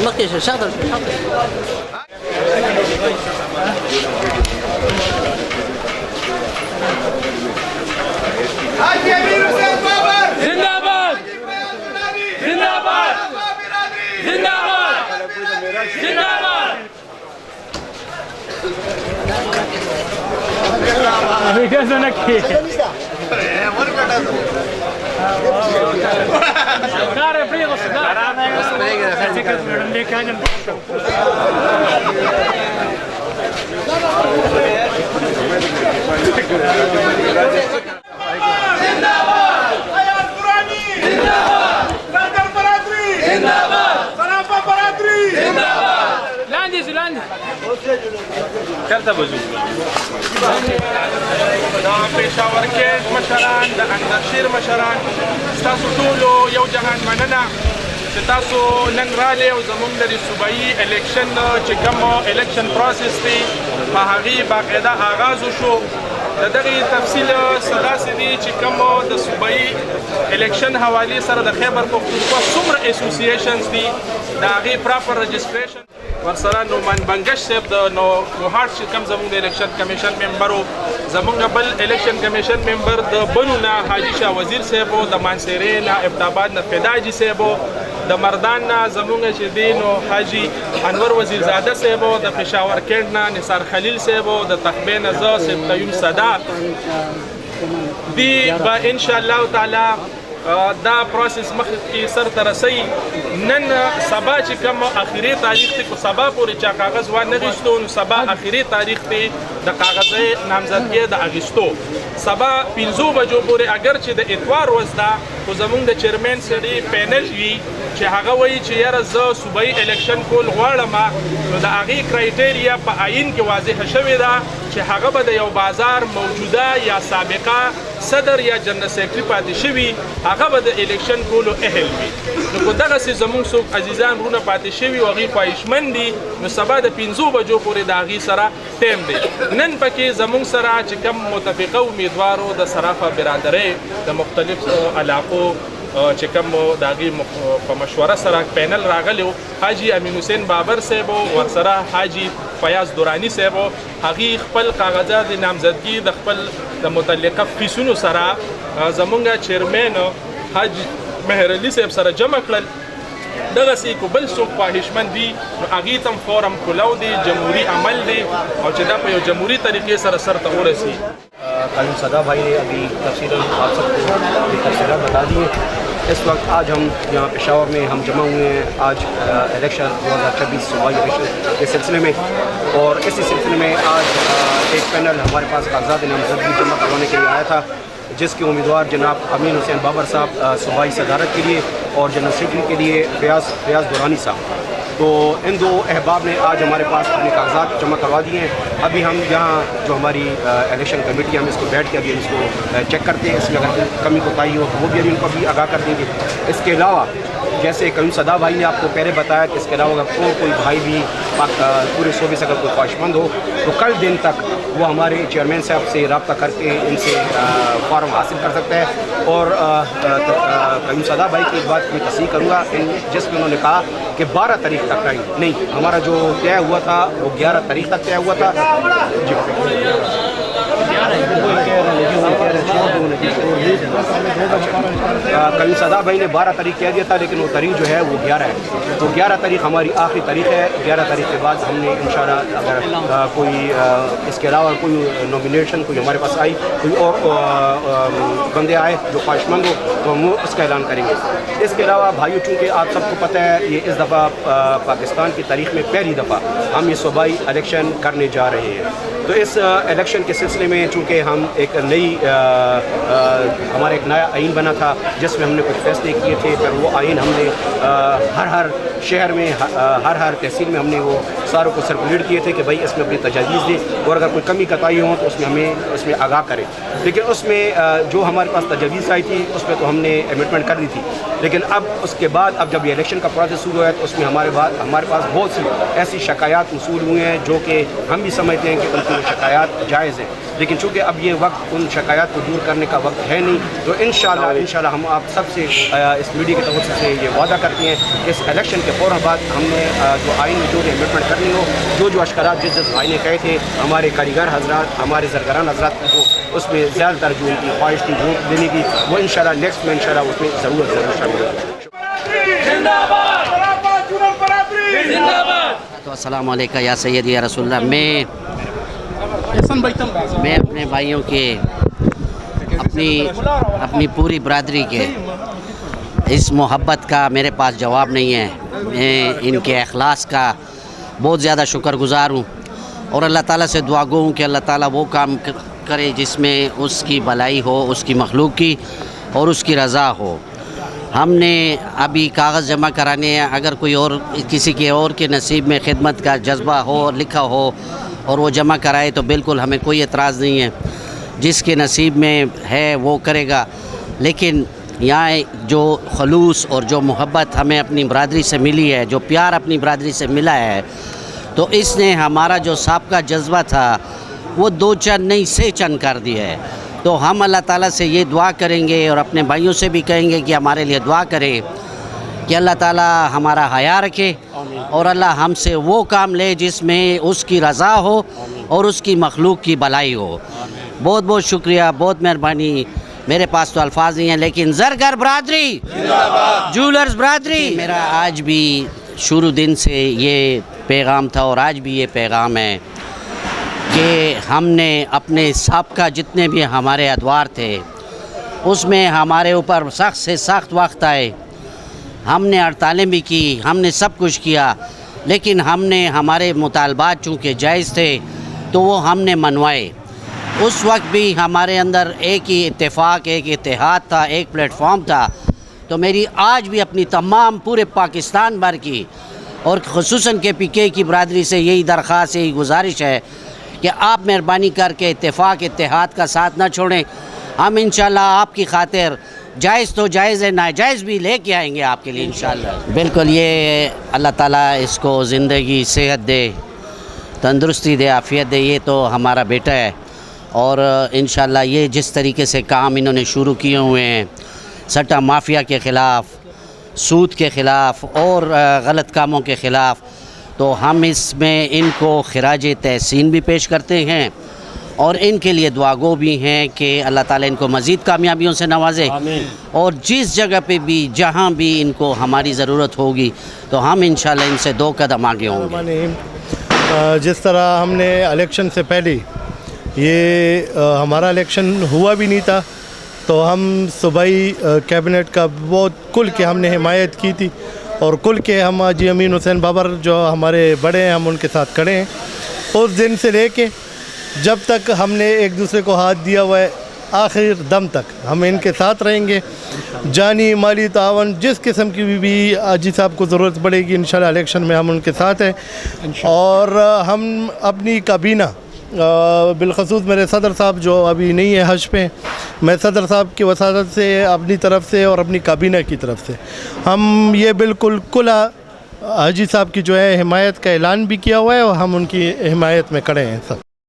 مقيش شاطر حاجي امير حسين بابر زنداباد زنداباد زنداباد زنداباد ابھی کیسے نکی دار فريق الصدار اللي كان زنداباد حياة قرآني زنداباد نادر برادري زنداباد خلافة برادري زنداباد لاندي زلاندي چلته بزو دا پېښور کې مشران د اندرشیر مشران ستاسو ټولو یو جهان مننه چې تاسو نن راغلئ او زموږ د صوبایي الیکشن چې کوم الیکشن پروسس دی په هغې باقاعده آغاز وشو د دغې تفصیل څه داسې دی چې کوم د صوبایي الیکشن حوالې سره د خیبر پښتونخوا څومره اسوسییشنز دي د هغې پراپر رجسټریشن ورسره نومان بنګش صاحب د نوهاټ چې کوم زموږ د الیکشن کمیشن ممبر و زموږ بل الیکشن کمیشن ممبر د بنو نه حاجي شاه وزیر صاحب و د مانسیرې نه ابتاباد نه فداجي صاحب و د مردان نه زموږ چې دی نو حاجي انور وزیرزاده صاحب و د پېښور کیڼ نه نثار خلیل صاحب و د تخبې نه زه صاحب قیوم صدا دی به انشاءالله تعالی دا پروسس مخکې سر ته رسوي نن سبا چې کوم اخري تاریخ دی کو سبا پورې چا کاغذ وانغېستو نو سبا اخري تاریخ دی د کاغذي نامزدګۍ د اخیستو سبا 5 بجو پورې اگر چې د اتوار ورځ ده خو زموږ د چیرمن سړي پینل وي چې هغه وایي چې یاره زه صوبایي الیکشن کول غواړم نو د هغې کرایټیریا په آیین کې واضحه شوې ده چې هغه به د یو بازار موجوده یا سابقه صدر یا جنرال سیکرټري پاتې شوي هغه به د الیکشن کولو اهل وي نو که دغسې زموږ څوک عزیزان وروڼه پاتې شوي او هغوی خواهشمند دي نو سبا د 5 بجو پورې د هغې سره ټایم دی نن پکې زموږ سره چې کوم متفقه امیدوارو د صرافه برادرۍ د مختلفو علاقو چې کوم د هغې په مشوره سره پینل راغلی و حاجي امین حسین بابر صاحب ورسره حاجي فیاض دراني صاحب هغې خپل کاغذات د نامزدګي د خپل د متعلقه فیسونو سره زموږ چیرمین حاجي مهر علي صاحب سره جمع کړل دغسې کو بل څوک خواهشمند دي نو هغې ته هم فورم کولو دی جمهوري عمل دی او چې دا په یو جمهوري طریقې سره سر ته ورسي قیوم صدا بھائی نے ابھی تفصیل آپ سب کو تفصیلات بتا دی ہیں اس وقت آج ہم یہاں پشاور میں ہم جمع ہوئے ہیں آج الیکشن 2026 صوبائی الیکشن کے سلسلے میں اور اسی سلسلے میں آج ایک پینل ہمارے پاس کاغذات نامزدگی جمع کروانے کے لیے آیا تھا جس کے امیدوار جناب امین حسین بابر صاحب صوبائی صدارت کے لیے اور جنرل سیکرٹری کے لیے فیاض دورانی صاحب تو ان دو احباب نے آج ہمارے پاس اپنے کاغذات جمع کروا دیے ہیں ابھی ہم یہاں جو ہماری الیکشن کمیٹی ہم اس کو بیٹھ کے ابھی اس کو چیک کرتے ہیں اس میں اگر کمی کوتاہی ہو تو وہ بھی ابھی ان کو بھی آگاہ کر دیں گے اس کے علاوہ جیسے قیوم صدا بھائی نے آپ کو پہلے بتایا کہ اس کے علاوہ اگر کوئی بھائی بھی پورے صوبے سے اگر کوئی خواہشمند ہو تو کل دن تک وہ ہمارے چیئرمین صاحب سے رابطہ کر کے ان سے فارم حاصل کر سکتا ہے اور قیوم صدا بھائی کی ایک بات میں تصحیح کروں گا جس میں انہوں نے کہا کہ 12 تاریخ تک ٹائم نہیں ہمارا جو طے ہوا تھا وہ 11 تاریخ تک طے ہوا تھا جی قیوم صدا بھائی نے 12 تاریخ کہہ دیا تھا لیکن وہ تاریخ جو ہے وہ 11 ہے تو 11 تاریخ ہماری آخری تاریخ ہے 11 تاریخ کے بعد ہم نے انشاءاللہ اگر کوئی اس کے علاوہ کوئی نومینیشن کوئی ہمارے پاس آئی کوئی اور بندے آئے جو خواہشمند ہو تو ہم اس کا اعلان کریں گے اس کے علاوہ بھائیو چونکہ آپ سب کو پتہ ہے یہ اس دفعہ پاکستان کی تاریخ میں پہلی دفعہ ہم یہ صوبائی الیکشن کرنے جا رہے ہیں تو اس الیکشن کے سلسلے میں چونکہ ہم ایک نئی ہمارا ایک نیا آئین بنا تھا جس میں ہم نے کچھ فیصلے کیے تھے پھر وہ آئین ہم نے ہر شہر میں ہر تحصیل میں ہم نے وہ ساروں کو سرکولیٹ کیے تھے کہ بھائی اس میں اپنی تجاویز دیں اور اگر کوئی کمی کتائی ہوں تو اس میں ہمیں اس میں آگاہ کریں لیکن اس میں جو ہمارے پاس تجاویز آئی تھی اس میں تو ہم نے امینڈمنٹ کر دی تھی لیکن اب اس کے بعد اب جب یہ الیکشن کا پروسیس شروع ہوا ہے تو اس میں ہمارے پاس بہت سی ایسی شکایات موصول ہوئے ہیں جو کہ ہم بھی سمجھتے ہیں کہ ان کی شکایات جائز ہیں، لیکن چونکہ اب یہ وقت ان شکایات کو دور کرنے کا وقت ہے نہیں، تو انشاءاللہ ہم آپ سب سے اس میڈیا کے توسط سے یہ وعدہ کرتے ہیں کہ اس الیکشن کے فوراً بعد ہم نے جو آئین میں جو امینڈمنٹ کرنی ہو، جو اشکالات جس بھائی نے کہے تھے، ہمارے کاریگر حضرات، ہمارے زرگران حضرات کو اس میں زیادہ تر جو ان کی خواہش تھی ووٹ دینے کی، وہ انشاءاللہ نیکسٹ میں انشاءاللہ اس میں ضرور شامل ہوگی۔ تو السلام علیکم یا سیدی یا رسول اللہ۔ میں اپنے بھائیوں کے اپنی پوری برادری کے اس محبت کا میرے پاس جواب نہیں ہے۔ میں ان کے اخلاص کا بہت زیادہ شکر گزار ہوں، اور اللہ تعالیٰ سے دعا گو ہوں کہ اللہ تعالیٰ وہ کام کرے جس میں اس کی بھلائی ہو، اس کی مخلوق کی، اور اس کی رضا ہو۔ ہم نے ابھی کاغذ جمع کرانے ہیں، اگر کوئی اور کسی کے اور کے نصیب میں خدمت کا جذبہ ہو، لکھا ہو، اور وہ جمع کرائے تو بالکل ہمیں کوئی اعتراض نہیں ہے، جس کے نصیب میں ہے وہ کرے گا۔ لیکن یہاں جو خلوص اور جو محبت ہمیں اپنی برادری سے ملی ہے، جو پیار اپنی برادری سے ملا ہے، تو اس نے ہمارا جو سابقہ جذبہ تھا وہ 2 چند نہیں 6 چند کر دیا ہے۔ تو ہم اللہ تعالیٰ سے یہ دعا کریں گے، اور اپنے بھائیوں سے بھی کہیں گے کہ ہمارے لیے دعا کریں کہ اللہ تعالیٰ ہمارا حیا رکھے، اور اللہ ہم سے وہ کام لے جس میں اس کی رضا ہو اور اس کی مخلوق کی بھلائی ہو۔ بہت بہت شکریہ، بہت مہربانی۔ میرے پاس تو الفاظ نہیں ہیں، لیکن زرگر برادری، جولرز برادری، میرا آج بھی شروع دن سے یہ پیغام تھا، اور آج بھی یہ پیغام ہے کہ ہم نے اپنے سابقہ جتنے بھی ہمارے ادوار تھے اس میں ہمارے اوپر سخت سے سخت وقت آئے، ہم نے ہڑتالیں بھی کی، ہم نے سب کچھ کیا، لیکن ہم نے ہمارے مطالبات چونکہ جائز تھے تو وہ ہم نے منوائے۔ اس وقت بھی ہمارے اندر ایک ہی اتفاق، ایک اتحاد تھا، ایک پلیٹ فارم تھا۔ تو میری آج بھی اپنی تمام پورے پاکستان بھر کی، اور خصوصاً KPK کی برادری سے یہی درخواست، یہی گزارش ہے کہ آپ مہربانی کر کے اتفاق اتحاد کا ساتھ نہ چھوڑیں۔ ہم انشاءاللہ آپ کی خاطر جائز تو جائز ہے، ناجائز بھی لے کے آئیں گے آپ کے لیے انشاءاللہ۔ بالکل، یہ اللہ تعالیٰ اس کو زندگی، صحت دے، تندرستی دے، عافیت دے، یہ تو ہمارا بیٹا ہے، اور انشاءاللہ یہ جس طریقے سے کام انہوں نے شروع کیے ہوئے ہیں، سٹا مافیا کے خلاف، سود کے خلاف، اور غلط کاموں کے خلاف، تو ہم اس میں ان کو خراج تحسین بھی پیش کرتے ہیں، اور ان کے لیے دعا گو بھی ہیں کہ اللہ تعالیٰ ان کو مزید کامیابیوں سے نوازے، اور جس جگہ پہ بھی، جہاں بھی ان کو ہماری ضرورت ہوگی تو ہم انشاءاللہ ان سے 2 قدم آگے ہوں گے۔ جس طرح ہم نے الیکشن سے پہلے یہ ہمارا الیکشن ہوا بھی نہیں تھا، تو ہم صوبائی کیبنٹ کا بہت کل کے ہم نے حمایت کی تھی، اور کل کے ہم حاجی امین حسین بابر جو ہمارے بڑے ہیں، ہم ان کے ساتھ کھڑے ہیں۔ اس دن سے لے کے جب تک ہم نے ایک دوسرے کو ہاتھ دیا ہوا ہے، آخر دم تک ہم ان کے ساتھ رہیں گے۔ جانی، مالی تعاون جس قسم کی بھی حاجی صاحب کو ضرورت پڑے گی، انشاءاللہ الیکشن میں ہم ان کے ساتھ ہیں۔ اور ہم اپنی کابینہ، بالخصوص میرے صدر صاحب جو ابھی نہیں ہے حج پہ، میں صدر صاحب کی وساطت سے، اپنی طرف سے اور اپنی کابینہ کی طرف سے ہم یہ بالکل کھلا حاجی صاحب کی جو ہے حمایت کا اعلان بھی کیا ہوا ہے، اور ہم ان کی حمایت میں کھڑے ہیں سب۔